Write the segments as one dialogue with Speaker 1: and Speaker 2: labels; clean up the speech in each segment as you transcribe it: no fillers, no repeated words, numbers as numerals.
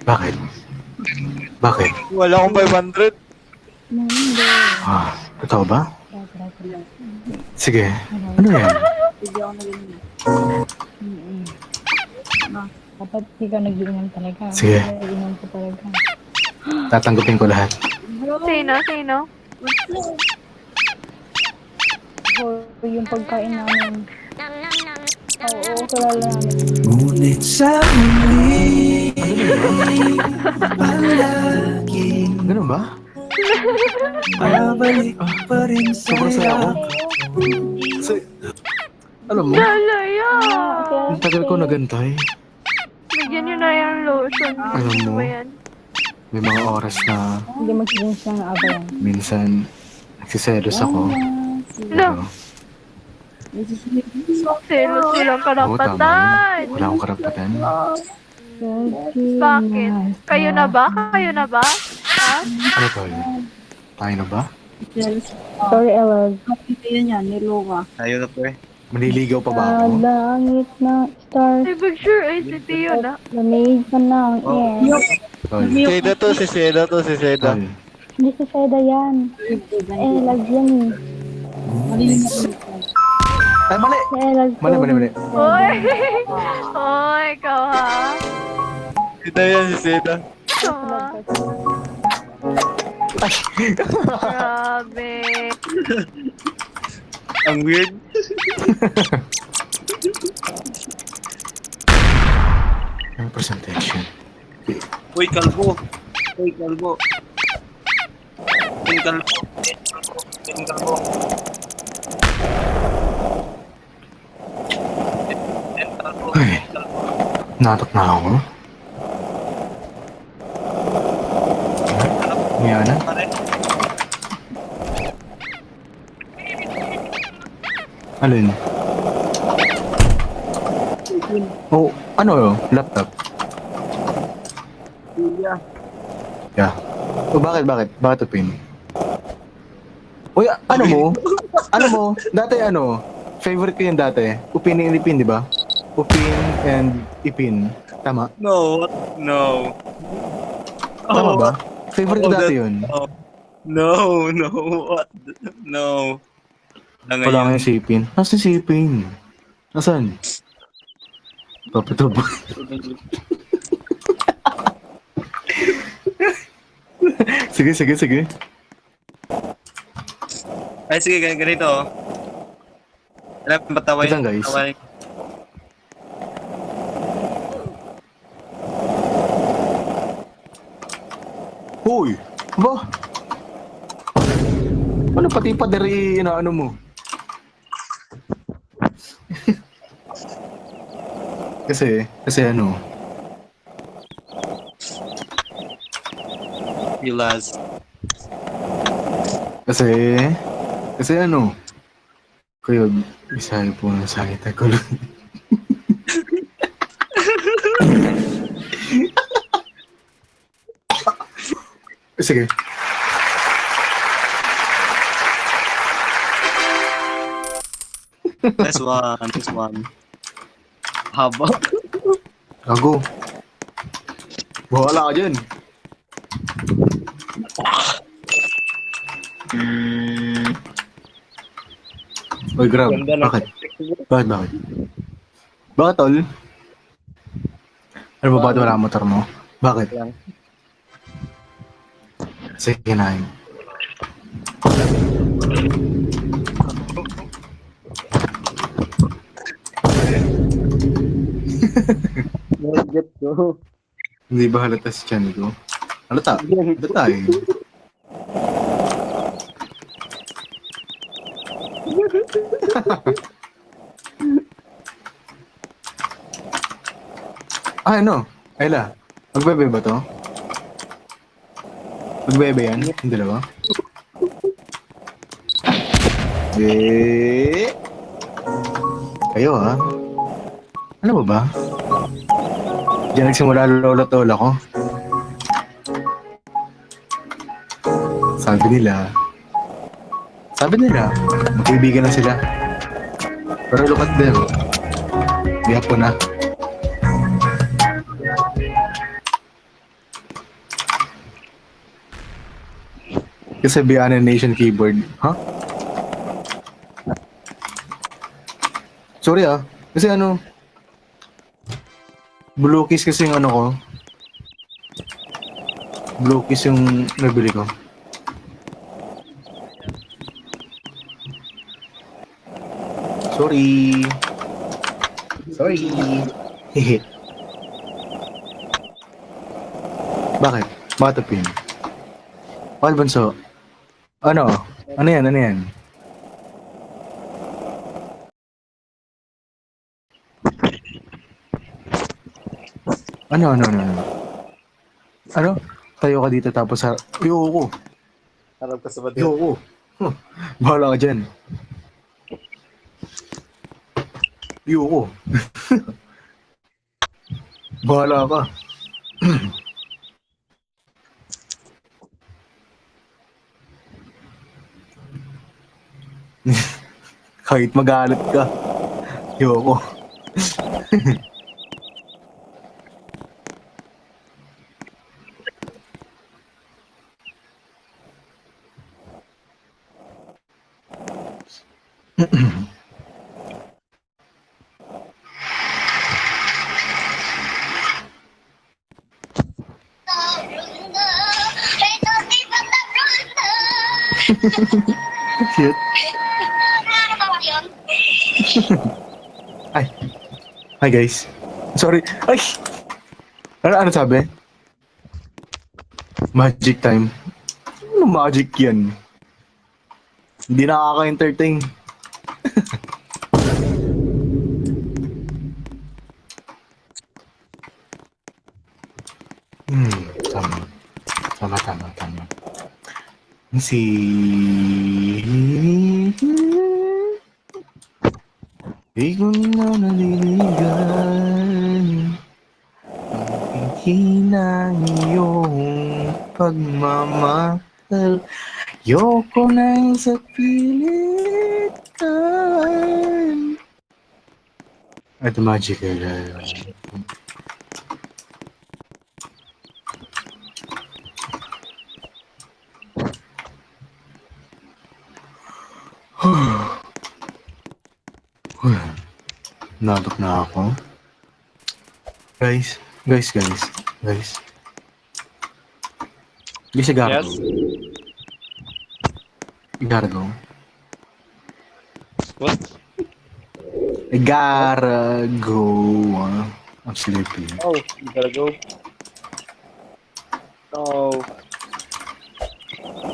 Speaker 1: Bakit? Bakit?
Speaker 2: Wala akong 500.
Speaker 3: Hindi.
Speaker 1: Ah, totoo ba?
Speaker 3: Try.
Speaker 1: Sige. Ano yan?
Speaker 3: Hindi ako nag-inom. Dapat hindi ka nag-inom talaga.
Speaker 1: Sige.
Speaker 3: Nag-inom ko talaga.
Speaker 1: Tatanggapin ko lahat.
Speaker 4: Sino?
Speaker 3: Yung pagkain namin. Oo, kilala namin.
Speaker 5: Ngunit sa muli palaging
Speaker 1: Ganun ba?
Speaker 5: babalik pa rin
Speaker 1: Sobrang saya ako. Kasi, alam mo,
Speaker 4: Lalaya!
Speaker 1: ang tagal ko nagantay.
Speaker 4: Bigyan nyo na yung lotion.
Speaker 1: Alam
Speaker 4: Ano
Speaker 1: mo,
Speaker 4: ba yan?
Speaker 1: may mga oras na
Speaker 3: Hindi mag-drinks ng abayan.
Speaker 1: minsan nagsiselos ako.
Speaker 4: Ano? Selos walang karapatan.
Speaker 1: Wala akong karapatan.
Speaker 4: Bakit? Kayo na ba? Ha?
Speaker 1: Ano ba yun? Tayo na ba?
Speaker 3: Sorry, Ella.
Speaker 2: Ayaw na po eh.
Speaker 1: Maniligaw pa ba
Speaker 3: Sa
Speaker 1: ako?
Speaker 3: langit na stars,
Speaker 4: Ay, big sure ay si Tio na.
Speaker 3: lamig ka ng air.
Speaker 1: Tol.
Speaker 2: Seda to, si Seda.
Speaker 1: Tol.
Speaker 3: Hindi sa seda yan. Elag yan eh.
Speaker 1: Ay, mali!
Speaker 3: Si Elag to.
Speaker 1: Mali.
Speaker 4: Oy! Oy, ikaw ha?
Speaker 2: Seda yan, si Seda.
Speaker 4: Ikaw ha? Grabe.
Speaker 2: Ang weird.
Speaker 1: Ang presentation.
Speaker 2: Uy, kalbo. Uy, kalbo. Uy, kalbo. Uy, kalbo.
Speaker 1: Ay, natok na ako. Mayana? Alin? Oh, ano yun? Laptop? Yeah. Oh, bakit? Bakit upin? Uy, ano mo? Ano mo? Dati ano? Favorite ko yun dati. Upin and ipin, di ba? Upin and ipin. Tama?
Speaker 2: No, what? No.
Speaker 1: Tama ba? Favorite ko
Speaker 2: Oh,
Speaker 1: dati
Speaker 2: that-
Speaker 1: yun.
Speaker 2: No, what? No.
Speaker 1: Wala nga yung sipin. Nasaan si sipin? Nasaan? Papatubo. Sige.
Speaker 2: Ay, sige, ganito. Alam, pataway.
Speaker 1: Wait lang, guys.
Speaker 2: Pataway.
Speaker 1: Hoy! Ba? Ano pati padari inaano mo? kasi ano?
Speaker 2: You last.
Speaker 1: Kasi ano? Kuya, isahin po ng salita ko lang. Sige.
Speaker 2: This one. Haba.
Speaker 1: Gago. Bahala ka dyan. Uy, grab.
Speaker 2: Ganda na.
Speaker 1: Bakit? Bakit, tol? Ano ba bakit wala ang motor mo? Bakit? Sige na yun.
Speaker 2: Get go.
Speaker 1: Hindi ba halata si Chan ko? Halata eh. Ano? Ayla, magbebe ba to? Magbebe yan? Yung dalawa? Kayo ha? Ano ba? Diyan nagsimula lola-tola ko. Sabi nila, magkaibigan na sila. Pero look at them. Biyak ko na. Kasi Biana Nation keyboard. Ha? Sorry ah. Kasi ano, blue keys kasi yung ano ko. Blue keys yung nabili ko. Sorry. Sorry. Hehe. Bakit? Bakit pin? Bakit bunso? Ano? Ano yan? Ano yan? Ano? Ano? Tayo ka dito tapos sa... Ayoko.
Speaker 2: Harap ka sa bato.
Speaker 1: Ayoko. Huh. Bahala ka dyan. Ayoko. Bahala ka. Kahit magalit ka. Ayoko. Shit. Ay. Hi guys. Sorry. Ay. Ano sabi? Magic time. Ano magic yan? Hindi nakaka-entertain. Tama. Tama. Si... Di ko na naliligan ang hinang iyong pagmamahal. Yoko nang sa pilit kan. At magical. Natok na ako. Guys. Guys, I gotta
Speaker 2: Yes.
Speaker 1: go. I gotta go.
Speaker 2: What?
Speaker 1: I gotta go. I'm sleepy.
Speaker 2: Oh, you gotta go. Oh.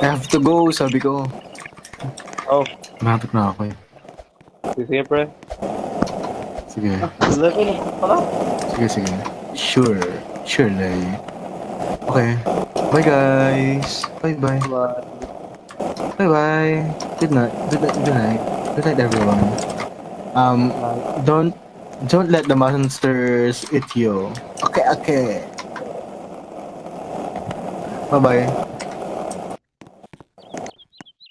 Speaker 1: I have to go, sabi ko.
Speaker 2: Oh.
Speaker 1: Natok na ako eh.
Speaker 2: Sige, pre.
Speaker 1: Sige.
Speaker 2: Lalo na pala.
Speaker 1: Sige. Sure. Surely. Okay. Bye guys. Bye. Bye. Good night. Good night everyone. Don't let the monsters eat you. Okay. Bye.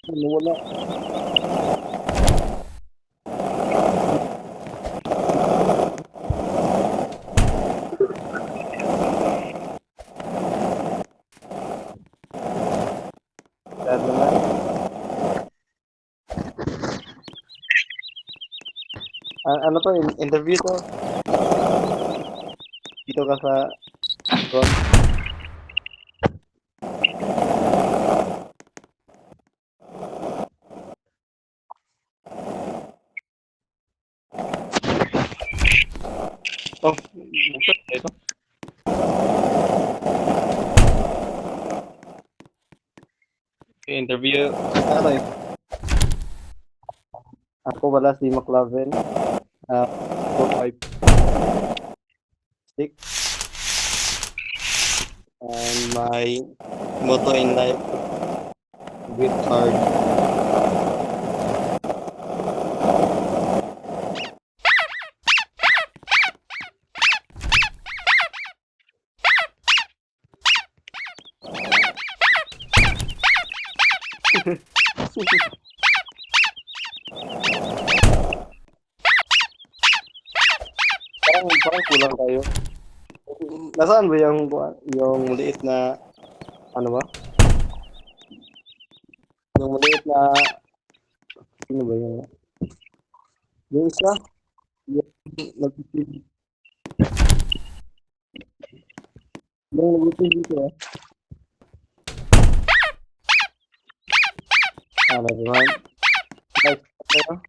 Speaker 2: Wala. Sad naman. Ano to? Interview to? Dito ka sa... Ron? Oh, ito. Interview. Ano eh? Ako wala si McLovin. 456. And my motto in life, work hard. Parang kulang tayo. Nasaan ba yung liit na ano ba? Yung maliit na, sino ba yun? Yung isa, yung nag-TV. Yung nag-TV ko eh. Never mind. Like, ano?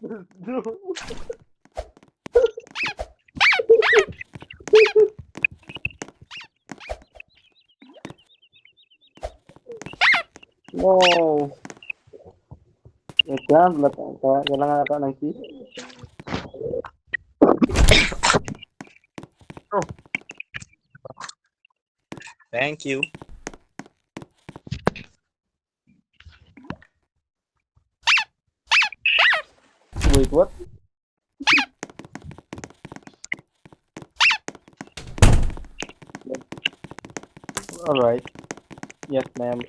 Speaker 2: No. Wait lang, kailangan ata ng key.
Speaker 6: Thank you.
Speaker 2: Wait, what? Alright. Yes, ma'am.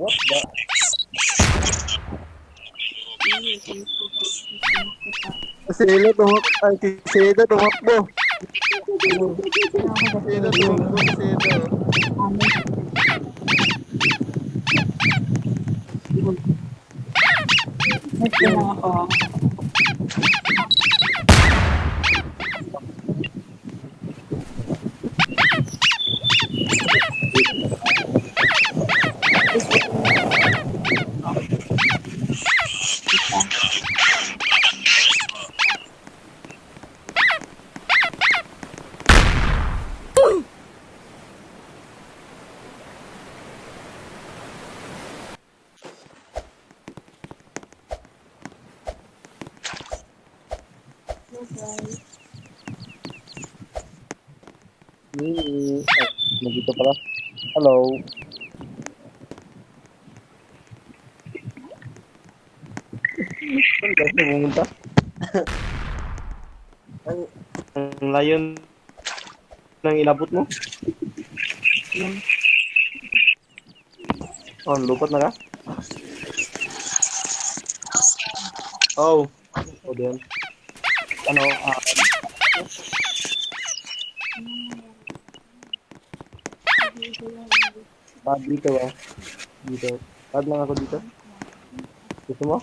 Speaker 2: What the? Sila tumakbo. Ay, si Seda tumakbo. Seda tumakbo si Seda.
Speaker 3: Next lang ako.
Speaker 2: Nandito pala. Hello. Saan ka pumunta? Ang layon ng inabot mo? Oh, lupat na ka? Oh. Oh, din. Ano, dito ah. Dito. Pad lang ako dito. Gusto mo?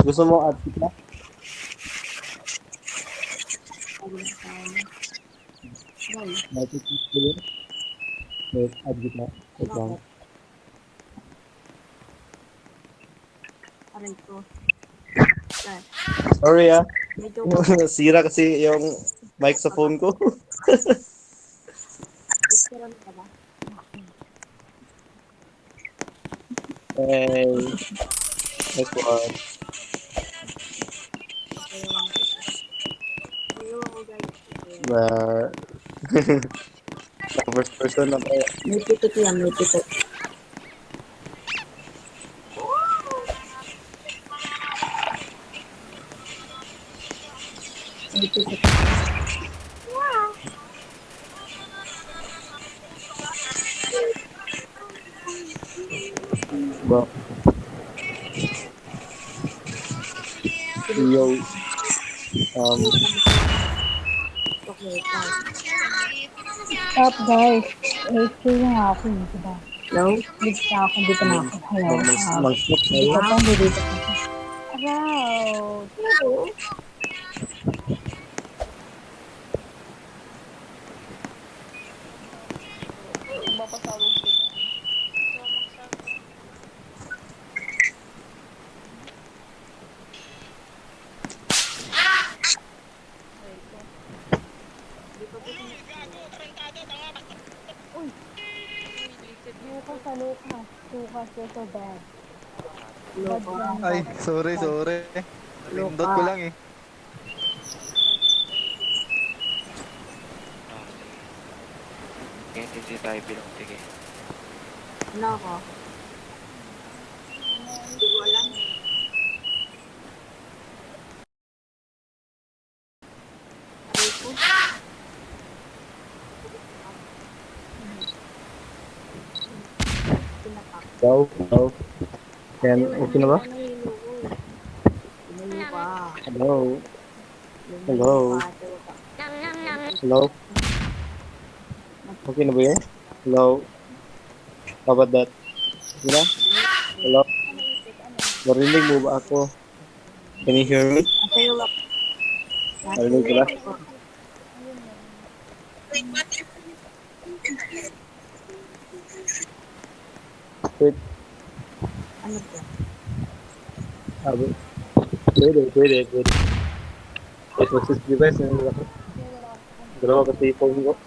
Speaker 2: Gusto mo at kita? Wait, add gitna. Wait lang. Sorry ah. Sira kasi yung mic sa phone ko. Hey. Next one. First person na tayo.
Speaker 3: May ticket yan, may ticket. May ticket.
Speaker 2: Ba. Yo.
Speaker 3: Stop guys. 8K na ako, diba? Hello? Dito na ako, dito na ako. Hello?
Speaker 2: Mag-stop na
Speaker 3: Dito
Speaker 2: yun.
Speaker 3: pa, dito pa. Wow! Lucas sa Lucas. Lucas, you're so bad.
Speaker 7: Ay, sorry. Nalindot ko lang eh.
Speaker 8: Hindi tayo bilang. Sige.
Speaker 3: Ano ako?
Speaker 2: Hello? Hello? Yan, okay na ba? Hello? Hello? Hello? Okay na ba yan? Hello? How about that? Okay na? Hello? Narinig mo ba ako? Can you hear me? Narinig ko ba? Wait.
Speaker 3: Ano to?
Speaker 2: Sabi. Pwede. Ito sa device na nila ko. Dalawa kasi phone ko.